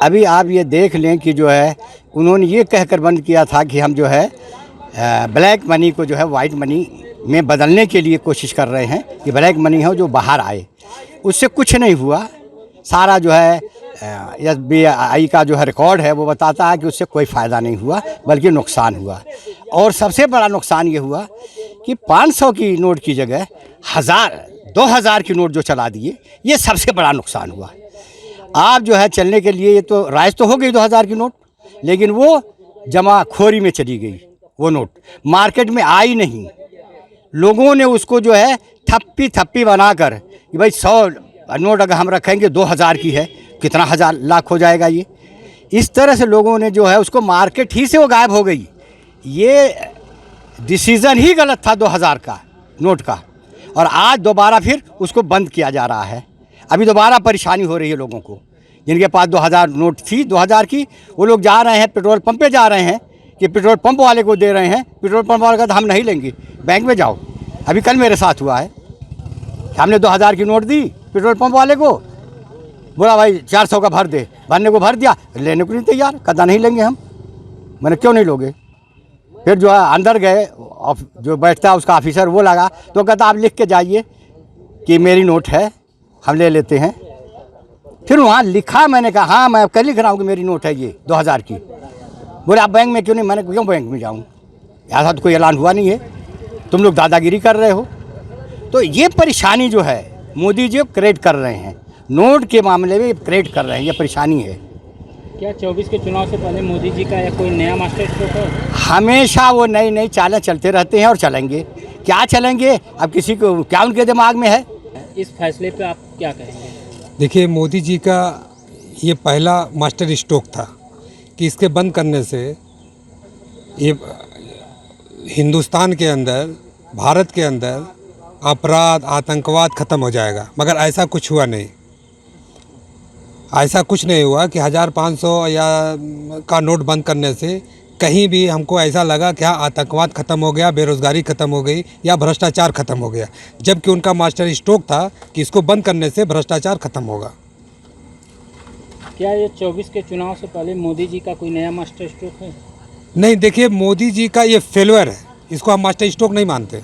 अभी आप ये देख लें कि जो है उन्होंने ये कहकर बंद किया था कि हम जो है ब्लैक मनी को जो है वाइट मनी में बदलने के लिए कोशिश कर रहे हैं कि ब्लैक मनी हो जो बाहर आए। उससे कुछ नहीं हुआ। सारा जो है SBI का जो है रिकॉर्ड है वो बताता है कि उससे कोई फ़ायदा नहीं हुआ बल्कि नुकसान हुआ। और सबसे बड़ा नुकसान ये हुआ कि 500 की नोट की जगह 1000 2000 की नोट जो चला दिए, ये सबसे बड़ा नुकसान हुआ। आप जो है चलने के लिए ये तो राइज तो हो गई 2000 की नोट, लेकिन वो जमाखोरी में चली गई। वो नोट मार्केट में आई नहीं। लोगों ने उसको जो है थप्पी बनाकर कि भाई 100 नोट अगर हम रखेंगे 2000 की है, कितना हज़ार लाख हो जाएगा ये। इस तरह से लोगों ने जो है उसको मार्केट ही से वो गायब हो गई। ये डिसीज़न ही गलत था 2000 का नोट का, और आज दोबारा फिर उसको बंद किया जा रहा है। अभी दोबारा परेशानी हो रही है लोगों को। जिनके पास 2000 नोट थी 2000 की, वो लोग जा रहे हैं पेट्रोल पंप पे जा रहे हैं कि पेट्रोल पंप वाले को दे रहे हैं। पेट्रोल पंप वाले का हम नहीं लेंगे, बैंक में जाओ। अभी कल मेरे साथ हुआ है, हमने 2000 की नोट दी पेट्रोल पंप वाले को, बोला भाई 400 का भर दे। भरने को भर दिया, लेने को नहीं तैयार, कहता नहीं लेंगे हम। मैंने क्यों नहीं लोगे? फिर जो है अंदर गए, जो बैठता है उसका ऑफिसर वो लगा तो कहता आप लिख के जाइए कि मेरी नोट है, हम ले लेते हैं। फिर वहाँ लिखा, मैंने कहा हाँ मैं कल लिख रहा हूँ कि मेरी नोट है ये 2000 की। बोले आप बैंक में क्यों नहीं? मैंने क्यों बैंक में जाऊँ, ऐसा तो कोई ऐलान हुआ नहीं है, तुम लोग दादागिरी कर रहे हो। तो ये परेशानी जो है मोदी जी क्रिएट कर रहे हैं, नोट के मामले में क्रिएट कर रहे हैं, ये परेशानी है। क्या 24 के चुनाव से पहले मोदी जी का या कोई नया मास्टर स्ट्रोक है? हमेशा वो नई चालें चलते रहते हैं और चलेंगे। क्या चलेंगे, अब किसी को क्या उनके दिमाग में है। इस फैसले पे आप क्या कहेंगे? देखिए, मोदी जी का ये पहला मास्टर स्ट्रोक था कि इसके बंद करने से ये हिंदुस्तान के अंदर, भारत के अंदर अपराध, आतंकवाद ख़त्म हो जाएगा। मगर ऐसा कुछ हुआ नहीं। ऐसा कुछ नहीं हुआ कि 1500 या का नोट बंद करने से कहीं भी हमको ऐसा लगा कि हाँ आतंकवाद ख़त्म हो गया, बेरोज़गारी ख़त्म हो गई या भ्रष्टाचार ख़त्म हो गया। जबकि उनका मास्टर स्ट्रोक था कि इसको बंद करने से भ्रष्टाचार ख़त्म होगा। क्या ये 24 के चुनाव से पहले मोदी जी का कोई नया मास्टर स्ट्रोक है? नहीं, देखिए मोदी जी का ये फेलुअर है, इसको हम मास्टर स्ट्रोक नहीं मानते।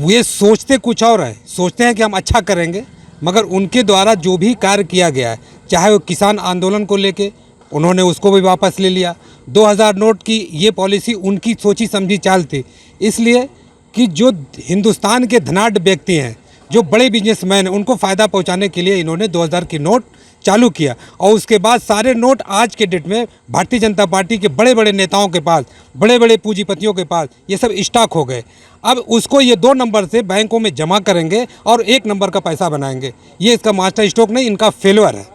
ये सोचते कुछ और है, सोचते हैं कि हम अच्छा करेंगे, मगर उनके द्वारा जो भी कार्य किया गया है, चाहे वो किसान आंदोलन को लेके, उन्होंने उसको भी वापस ले लिया। 2000 नोट की ये पॉलिसी उनकी सोची समझी चाल थी, इसलिए कि जो हिंदुस्तान के धनाढ्य व्यक्ति हैं, जो बड़े बिजनेसमैन हैं, उनको फ़ायदा पहुंचाने के लिए इन्होंने 2000 की नोट चालू किया। और उसके बाद सारे नोट आज के डेट में भारतीय जनता पार्टी के बड़े बड़े नेताओं के पास, बड़े बड़े पूंजीपतियों के पास ये सब स्टॉक हो गए। अब उसको ये 2 नंबर से बैंकों में जमा करेंगे और 1 नंबर का पैसा बनाएंगे। ये इसका मास्टर स्ट्रोक नहीं, इनका फेलुअर है।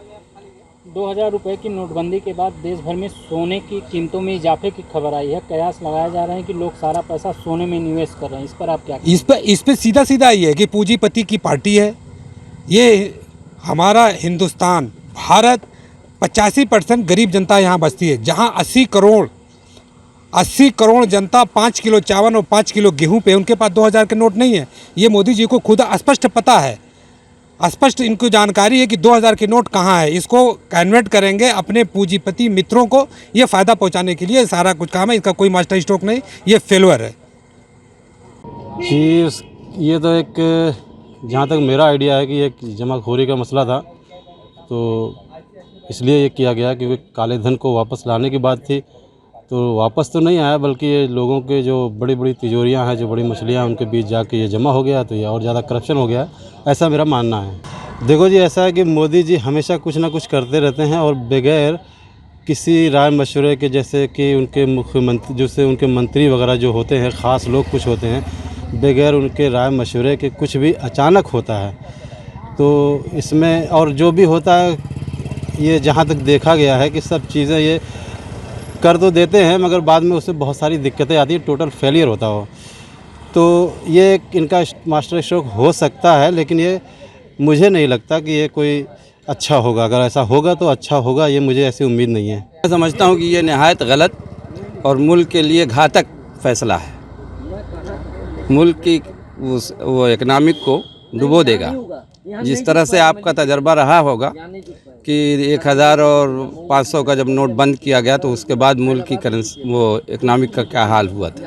2000 रुपये की नोटबंदी के बाद देश भर में सोने की कीमतों में इजाफे की खबर आई है। कयास लगाया जा रहे हैं कि लोग सारा पैसा सोने में निवेश कर रहे हैं। इस पर आप क्या कहेंगे? इस पे सीधा ये है कि पूंजीपति की पार्टी है ये। हमारा हिंदुस्तान, भारत, 85% गरीब जनता यहाँ बसती है, जहाँ 80 करोड़ जनता 5 किलो चावल और 5 किलो गेहूं पे, उनके पास 2000 के नोट नहीं है। ये मोदी जी को खुद स्पष्ट पता है, स्पष्ट इनको जानकारी है कि 2000 के नोट कहाँ है। इसको कन्वर्ट करेंगे अपने पूंजीपति मित्रों को, ये फ़ायदा पहुँचाने के लिए सारा कुछ काम है। इसका कोई मास्टर स्ट्रोक नहीं, ये फेलुअर है। ये तो एक, जहाँ तक मेरा आइडिया है कि एक जमाखोरी का मसला था, तो इसलिए ये किया गया कि काले धन को वापस लाने की बात थी। तो वापस तो नहीं आया, बल्कि ये लोगों के जो बड़ी बड़ी तिजोरियां हैं, जो बड़ी मछलियां, उनके बीच जाके ये जमा हो गया, तो ये और ज़्यादा करप्शन हो गया, ऐसा मेरा मानना है। देखो जी, ऐसा है कि मोदी जी हमेशा कुछ ना कुछ करते रहते हैं और बगैर किसी राय मशवरे के, जैसे कि उनके मुख्यमंत्री, जैसे उनके मंत्री वगैरह जो होते हैं, ख़ास लोग कुछ होते हैं, बगैर उनके राय मशवरे के कुछ भी अचानक होता है। तो इसमें और जो भी होता है, ये जहाँ तक देखा गया है कि सब चीज़ें ये कर तो देते हैं, मगर बाद में उससे बहुत सारी दिक्कतें आती है, टोटल फेलियर होता हो। तो ये इनका मास्टर स्ट्रोक हो सकता है, लेकिन ये मुझे नहीं लगता कि ये कोई अच्छा होगा। अगर ऐसा होगा तो अच्छा होगा, ये मुझे ऐसी उम्मीद नहीं है। मैं समझता हूँ कि ये नहायत गलत और मुल्क के लिए घातक फैसला है। मुल्क की वो इकनॉमिक को डुबो देगा। जिस तरह से आपका तजर्बा रहा होगा कि 1000 और 500 का जब नोट बंद किया गया तो उसके बाद मुल्क की करेंसी वो इकनॉमिक का क्या हाल हुआ था।